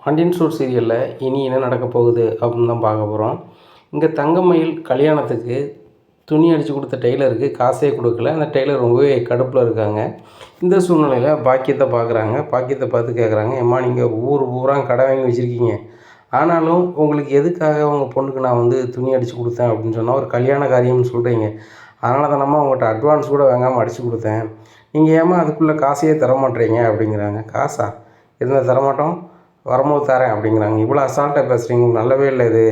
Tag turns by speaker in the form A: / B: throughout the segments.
A: Pandian store சீரியலில் இனி என்ன நடக்க போகுது அப்படின்னு தான் பார்க்க போகிறோம். இங்கே தங்கமயில் கல்யாணத்துக்கு துணி அடித்து கொடுத்த டெய்லருக்கு காசே கொடுக்கல. அந்த டெய்லர் ரொம்பவே கடுப்பில் இருக்காங்க. இந்த சூழ்நிலையில் பாக்கியத்தை பார்க்குறாங்க. பாக்கியத்தை பார்த்து கேட்குறாங்க, ஏம்மா நீங்கள் ஊர் பூரா கடை வாங்கி வச்சுருக்கீங்க, ஆனாலும் உங்களுக்கு எதுக்காக உங்கள் பொண்ணுக்கு நான் துணி அடித்து கொடுத்தேன் அப்படின்னு சொன்னால் ஒரு கல்யாண காரியம்னு சொல்கிறீங்க. அதனால தானம்மா உங்கள்கிட்ட அட்வான்ஸ் கூட வாங்காமல் அடித்து கொடுத்தேன். நீங்கள் ஏம்மா அதுக்குள்ளே காசையே தரமாட்டேறீங்க அப்படிங்கிறாங்க. காசா இருந்தால் தரமாட்டோம், வரும்போது தரேன் அப்படிங்கிறாங்க. இவ்வளோ அசால்ட்டாக பேசுகிறீங்க, நல்லாவே இல்லை இது.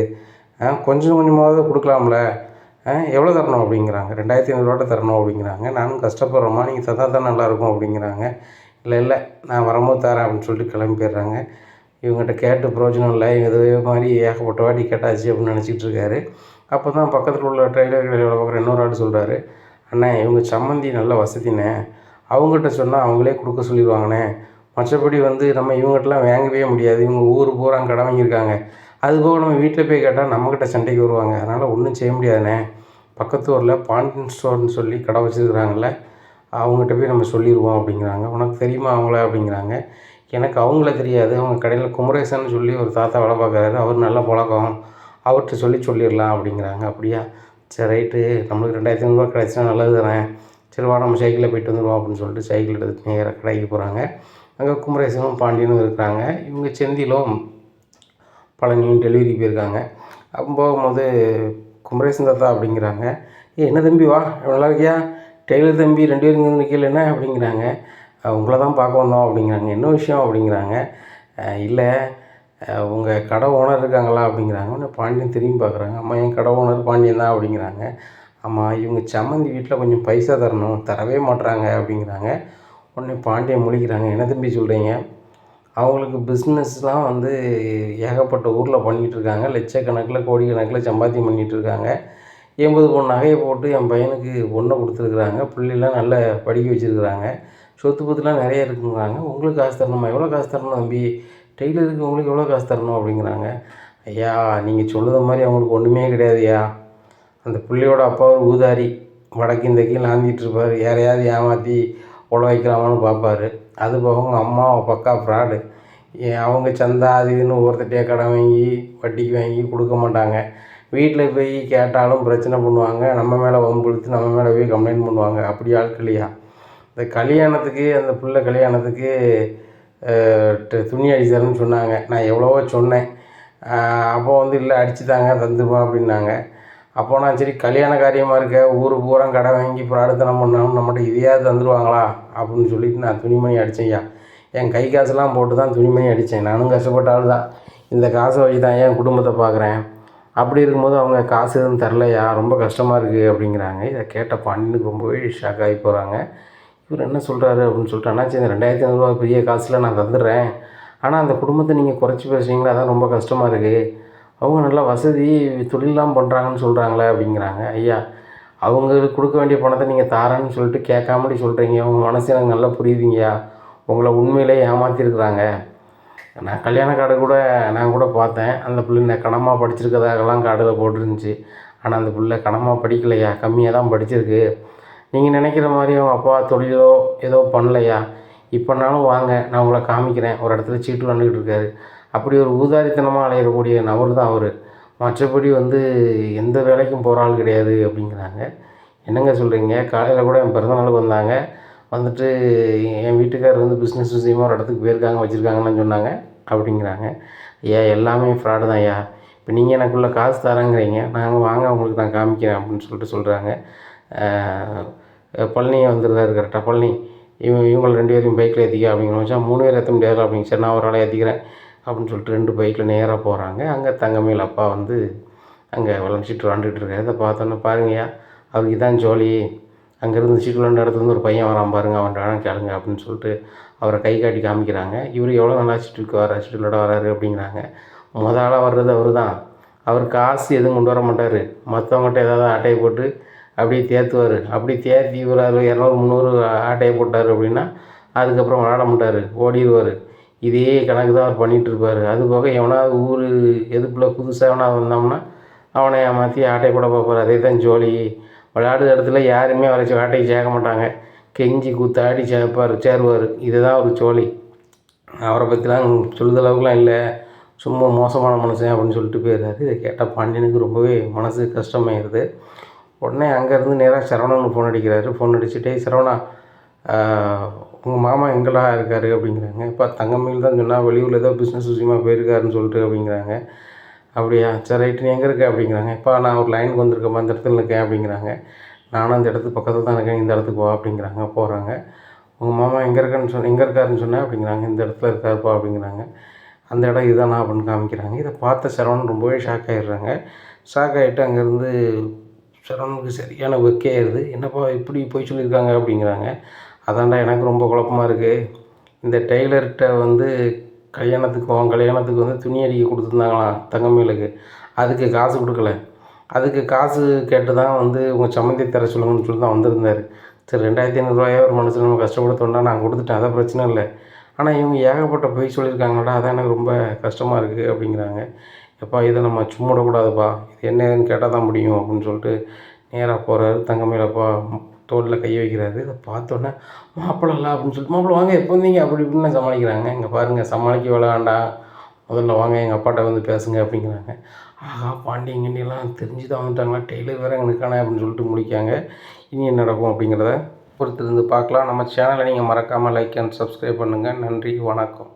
A: கொஞ்சம் கொஞ்சமாவது கொடுக்கலாம்ல, எவ்வளோ தரணும் அப்படிங்கிறாங்க. 2500 தரணும் அப்படிங்கிறாங்க. நானும் கஷ்டப்படுறேம்மா, நீங்கள் தந்தால் தான் நல்லாயிருக்கும் அப்படிங்கிறாங்க. இல்லை நான் வரும்போது தரேன் அப்படின்னு சொல்லிட்டு கிளம்பி போயிடுறாங்க. இவங்ககிட்ட கேட்டு பிரயோஜனம் இல்லை, இதே மாதிரி ஏகப்பட்ட வாட்டி கேட்டாச்சு அப்படின்னு நினச்சிட்டு இருக்காரு. அப்போ தான் பக்கத்தில் உள்ள ட்ரெய்லர் கடையில் வேலை பார்க்குற இன்னொரு ஆள் சொல்கிறாரு, அண்ணே இவங்க சம்மந்தி நல்ல வசதிண்ணே, அவங்ககிட்ட சொன்னால் அவங்களே கொடுக்க சொல்லிடுவாங்கண்ணே. மற்றபடி நம்ம இவங்ககிட்டலாம் வாங்கவே முடியாது, இவங்க ஊர் பூரா கடை வாங்கியிருக்காங்க. அதுபோக நம்ம வீட்டில் போய் கேட்டால் நம்மக்கிட்ட சண்டைக்கு வருவாங்க, அதனால் ஒன்றும் செய்ய முடியாதுண்ணே. பக்கத்து ஊரில் பாண்டியன் ஸ்டோர்னு சொல்லி கடை வச்சுருக்குறாங்கல்ல, அவங்ககிட்ட போய் நம்ம சொல்லிடுவோம் அப்படிங்கிறாங்க. உனக்கு தெரியுமா அவங்கள அப்படிங்கிறாங்க. எனக்கு அவங்கள தெரியாது, அவங்க கடையில் குமரேசன் சொல்லி ஒரு தாத்தா வேலை பார்க்குறாரு, அவர் நல்ல பழக்கம், அவர்கிட்ட சொல்லிடலாம் அப்படிங்கிறாங்க. அப்படியா, சரி ரைட்டு, நம்மளுக்கு 2500 கிடச்சினா நல்லது தானே, சரி வா நம்ம சைக்கிளில் போய்ட்டு வந்துடுவோம் அப்படின்னு சொல்லிட்டு சைக்கிள் எடுத்துகிட்டு நேராக கடைக்கு போகிறாங்க. அங்கே குமரேசனும் பாண்டியனும் இருக்கிறாங்க. இவங்க செந்திலும் பழனியும் டெலிவரி போயிருக்காங்க. அப்போ போகும்போது குமரேசன் தாத்தா அப்படிங்கிறாங்க, என்ன தம்பி வா, நல்லா இருக்கியா, டெய்லர் தம்பி 2 பேரும் இங்கே நிற்கல என்ன அப்படிங்கிறாங்க. உங்களை தான் பார்க்க வந்தோம் அப்படிங்கிறாங்க. என்ன விஷயம் அப்படிங்கிறாங்க. இல்லை உங்கள் கடை ஓனர் இருக்காங்களா அப்படிங்கிறாங்க. உடனே பாண்டியன் திரும்பி பார்க்குறாங்க. அம்மா என் கடை ஓனர் பாண்டியன் தான் அப்படிங்கிறாங்க. ஆமாம் இவங்க சம்மந்தி வீட்டில் கொஞ்சம் பைசா தரணும், தரவே மாட்டுறாங்க அப்படிங்கிறாங்க. உடனே பாண்டியன் முழிக்கிறாங்க. என்ன தம்பி சொல்கிறீங்க, அவங்களுக்கு பிஸ்னஸ்லாம் ஏகப்பட்ட ஊரில் பண்ணிகிட்ருக்காங்க, லட்சக்கணக்கில் கோடிக்கணக்கில் சம்பாத்தியம் பண்ணிகிட்ருக்காங்க. 80 பவுன் நகையை போட்டு என் பையனுக்கு பொண்ணை கொடுத்துருக்குறாங்க, பிள்ளைலாம் நல்லா படிக்க வச்சுருக்குறாங்க, சொத்து பத்துலாம் நிறைய இருக்குங்கிறாங்க. உங்களுக்கு காசு தரணுமா, எவ்வளோ காசு தரணும் தம்பி, டெய்லருக்கு உங்களுக்கு எவ்வளோ காசு தரணும் அப்படிங்கிறாங்க. ஐயா நீங்கள் சொல்லுற மாதிரி அவங்களுக்கு ஒன்றுமே கிடையாதுயா, அந்த பிள்ளையோட அப்பா ஒரு ஊதாரி, வடக்கு இந்த கீழே ஆந்திட்டுருப்பார், யாரையாவது ஏமாற்றி உழ வைக்கலாமான்னு பார்ப்பார். அது போக அவங்க அம்மா பக்கா ஃப்ராடு, அவங்க சந்தா அது இதுன்னு ஒவ்வொருத்தட்டையே கடன் வாங்கி வட்டிக்கு வாங்கி கொடுக்க மாட்டாங்க. வீட்டில் போய் கேட்டாலும் பிரச்சனை பண்ணுவாங்க, நம்ம மேலே வம்புழுத்து நம்ம மேலே போய் கம்ப்ளைண்ட் பண்ணுவாங்க. அப்படி ஆட்களையா இந்த கல்யாணத்துக்கு, அந்த பிள்ளை கல்யாணத்துக்கு துணி அடிச்சாருன்னு சொன்னாங்க. நான் எவ்வளவோ சொன்னேன். அப்போ இல்லை அடித்து தாங்க தந்துருவோம் அப்படின்னாங்க. அப்போ நான் சரி கல்யாண காரியமாக இருக்க, ஊர் பூரா கடை வாங்கி பிராடுத்தனம் பண்ணாலும் நம்மகிட்ட இதையாவது தந்துடுவாங்களா அப்படின்னு சொல்லிட்டு நான் துணிமணி அடித்தேன்யா. என் கை காசெல்லாம் போட்டு தான் துணிமணி அடித்தேன், நானும் கஷ்டப்பட்ட ஆள் தான், இந்த காசை வச்சு தான் என் குடும்பத்தை பார்க்குறேன். அப்படி இருக்கும்போது அவங்க காசு எதுவும் தரலையா, ரொம்ப கஷ்டமாக இருக்குது அப்படிங்கிறாங்க. இதை கேட்ட பாண்டியனுக்கு ரொம்பவே ஷாக் ஆகி போகிறாங்க. இவர் என்ன சொல்கிறாரு அப்படின்னு சொல்லிட்டு, அண்ணாச்சி இந்த 2500 பெரிய காசில் நான் தந்துடுறேன், ஆனால் அந்த குடும்பத்தை நீங்கள் குறைச்சி பேசுகிறீங்களா, அதான் ரொம்ப கஷ்டமாக இருக்குது, அவங்க நல்லா வசதி தொழிலெலாம் பண்ணுறாங்கன்னு சொல்கிறாங்களே அப்படிங்கிறாங்க. ஐயா அவங்களுக்கு கொடுக்க வேண்டிய பணத்தை நீங்கள் தாரேன்னு சொல்லிட்டு கேட்காமடி சொல்கிறீங்க, உங்கள் மனசு எனக்கு நல்லா புரியுதுங்கய்யா, உங்களை உண்மையிலே ஏமாற்றிருக்கிறாங்க. நான் கல்யாண கார்டு கூட நான் கூட பார்த்தேன், அந்த பிள்ளை கனமாக படிச்சிருக்கதாகலாம் கார்டில் போட்டிருந்துச்சு, ஆனால் அந்த பிள்ளை கனமாக படிக்கலையா, கம்மியாக தான் படிச்சிருக்கு. நீங்கள் நினைக்கிற மாதிரி அவங்க அப்பா தொழிலோ ஏதோ பண்ணலையா, இப்போனாலும் வாங்க நான் உங்களை காமிக்கிறேன், ஒரு இடத்துல சீட்டு விளாண்டுக்கிட்டு இருக்காரு. அப்படி ஒரு ஊதாரித்தனமாக அலையக்கூடிய நபர் தான் அவர், மற்றபடி எந்த வேலைக்கும் போகிற ஆள் கிடையாது அப்படிங்கிறாங்க. என்னங்க சொல்கிறீங்க, காலையில் கூட என் பிறந்தநாளுக்கு வந்தாங்க, வந்துட்டு என் வீட்டுக்காரர் பிஸ்னஸ் விஷயமாக ஒரு இடத்துக்கு போயிருக்காங்க, வச்சுருக்காங்கன்னு சொன்னாங்க அப்படிங்கிறாங்க. ஐயா எல்லாமே ஃப்ராடு தான் ஐயா, இப்போ நீங்கள் எனக்குள்ளே காசு தரேங்கிறீங்க, நாங்கள் வாங்க உங்களுக்கு நான் காமிக்கிறேன் அப்படின்னு சொல்லிட்டு சொல்கிறாங்க. பழனியை வந்துருந்தாரு கரெக்டாக, பழனி இவங்களை 2 பேரையும் பைக்கில் ஏற்றிக்க அப்படிங்கிற வச்சா 3 பேர் ஏற்ற முடியாது அப்படிங்க, சரி நான் ஒரு ஆளை ஏற்றிக்கிறேன் அப்படின்னு சொல்லிட்டு 2 பைக்கில் நேராக போகிறாங்க. அங்கே தங்கமேல் அப்பா அங்கே விளையாண்டுட்டு விளாண்டுட்டு இருக்காரு. இதை பார்த்தோன்னே பாருங்கய்யா அவருக்கு இதான் ஜோலி, அங்கேருந்து சீட்டு விளாண்ட இடத்துலேருந்து ஒரு பையன் வரான் பாருங்க, அவன்கிட்ட வேணாம் கேளுங்க அப்படின்னு சொல்லிட்டு அவரை கை காட்டி காமிக்கிறாங்க. இவர் எவ்வளோ நல்லா சீட்டுக்கு சீட்டு விளாட வராரு அப்படிங்கிறாங்க. ஆளாக வர்றது அவர் தான், அவர் காசு எதுவும் கொண்டு வர மாட்டார், மற்றவங்ககிட்ட ஏதாவது ஆட்டையை போட்டு அப்படியே தேற்றுவார். அப்படி தேர்த்தி இவர் 200 300 ஆட்டையை போட்டார் அப்படின்னா அதுக்கப்புறம் விளாட மாட்டார், ஓடிடுவார். இதே கணக்கு தான் அவர் பண்ணிகிட்ருப்பார். அதுபோக எவனாவது ஊர் எதுக்குள்ளே புதுசாக எவனாவது வந்தோம்னா அவனை ஏமாற்றி ஆட்டை போட பார்ப்பார். அதே தான் ஜோலி. விளையாடுற இடத்துல யாருமே அவரை ஆட்டைக்கு சேர்க்க மாட்டாங்க, கெஞ்சி கூத்தாடி சேருவார். இதுதான் ஒரு ஜோலி. அவரை பற்றிலாம் சொல்லுதளவுக்குலாம் இல்லை, சும்மா மோசமான மனுஷன் அப்படின்னு சொல்லிட்டு போயிடுறாரு. இதை கேட்டால் பாண்டியனுக்கு ரொம்பவே மனசு கஷ்டமாயிருது. உடனே அங்கேருந்து நேராக சரவணனுக்கு ஃபோன் அடிக்கிறாரு. ஃபோன் அடிச்சுட்டு, சரவணா உங்கள் மாமா எங்கடா இருக்கார் அப்படிங்கிறாங்க. இப்போ தங்கமயில் தான் சொன்னால் வெளியூரில் ஏதோ பிஸ்னஸ் விஷயமா போயிருக்காருன்னு சொல்லிட்டு அப்படிங்கிறாங்க. அப்படியா, சரி ரைட்டு, நீ எங்கே இருக்க அப்படிங்கிறாங்க. இப்போ நான் ஒரு லைனுக்கு வந்திருக்கேன்ப்பா, அந்த இடத்துல இருக்கேன் அப்படிங்கிறாங்க. நானும் அந்த இடத்துக்கு பக்கத்தில் தான் இருக்கேன், இந்த இடத்துக்கு வா அப்படிங்கிறாங்க. போகிறாங்க. உங்கள் மாமா எங்கே இருக்காருன்னு சொன்னேன் அப்படிங்கிறாங்க. இந்த இடத்துல இருக்காருப்பா அப்படிங்கிறாங்க. அந்த இடம் இதுதானா அப்படின்னு காமிக்கிறாங்க. இதை பார்த்த சரவணன் ரொம்பவே ஷாக் ஆகிடுறாங்க. ஷாக் ஆகிட்டு அங்கேருந்து சரவணனுக்கு சரியான வெக்கையாயிருது. என்னப்பா இப்படி போய் சொல்லியிருக்காங்க அப்படிங்கிறாங்க. அதான்டா எனக்கு ரொம்ப குழப்பமா இருக்குது. இந்த டெய்லர்கிட்ட வந்து கல்யாணத்துக்கு வந்து துணி அடிக்க கொடுத்துருந்தாங்களாம் தங்கமயிலுக்கு. அதுக்கு காசு கொடுக்கல. அதுக்கு காசு கேட்டு தான் வந்து உங்கள் சம்மந்தி தர சொல்லுங்கன்னு சொல்லி தான் வந்திருந்தார். சரி, 2500 ஒரு மனுஷன் நம்ம கஷ்டப்படுத்தோன்னா நான் கொடுத்துட்டேன், அதான் பிரச்சனை இல்லை. ஆனால் இவங்க ஏகப்பட்ட பொய் சொல்லியிருக்காங்கடா, அதான் எனக்கு ரொம்ப கஷ்டமாக இருக்குது அப்படிங்கிறாங்க. எப்பா இதை நம்ம சும்மா விடக்கூடாதுப்பா, இது என்ன ஏதுன்னு கேட்டால் தான் முடியும் அப்படின்னு சொல்லிட்டு நேராக போகிறாரு. தங்கமயிலப்பா தோளில் கை வைக்கிறாரு. இதை பார்த்தோன்னே மாப்பிள்ளை இல்லை அப்படின்னு சொல்லிட்டு, மாப்பிள்ளை வாங்க எப்போ வந்தீங்க அப்படி இப்படின்னு சமாளிக்கிறாங்க. இங்கே பாருங்கள், சமாளிக்க வேண்டாம், முதல்ல வாங்க எங்கள் அப்பாட்ட வந்து பேசுங்க அப்படிங்கிறாங்க. ஆஹா, பாண்டியங்கண்டியெல்லாம் தெரிஞ்சு தான் வந்துட்டாங்களா, டெய்லர் வேறு எங்களுக்கானே அப்படின்னு சொல்லிட்டு முடிக்காங்க. இனி என்ன நடக்கும் அப்படிங்கிறத பொறுத்திருந்து பார்க்கலாம். நம்ம சேனலை நீங்கள் மறக்காமல் லைக் அண்ட் சப்ஸ்கிரைப் பண்ணுங்கள். நன்றி, வணக்கம்.